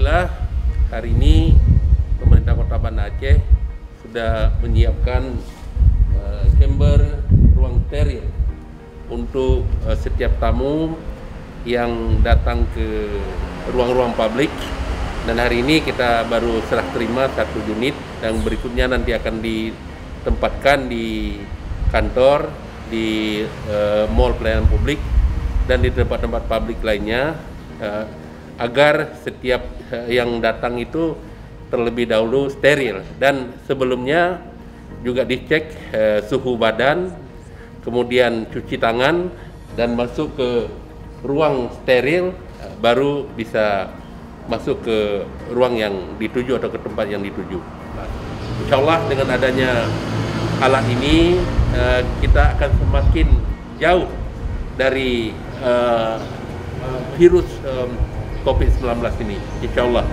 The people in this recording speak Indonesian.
Alhamdulillah hari ini pemerintah Kota Banda Aceh sudah menyiapkan chamber ruang steril untuk setiap tamu yang datang ke ruang-ruang publik. Dan hari ini kita baru serah terima 1 unit, dan berikutnya nanti akan ditempatkan di kantor, di mall pelayanan publik, dan di tempat-tempat publik lainnya, agar setiap yang datang itu terlebih dahulu steril, dan sebelumnya juga dicek suhu badan, kemudian cuci tangan, dan masuk ke ruang steril, baru bisa masuk ke ruang yang dituju atau ke tempat yang dituju. Insya Allah dengan adanya alat ini kita akan semakin jauh dari virus COVID-19 ini, insya Allah.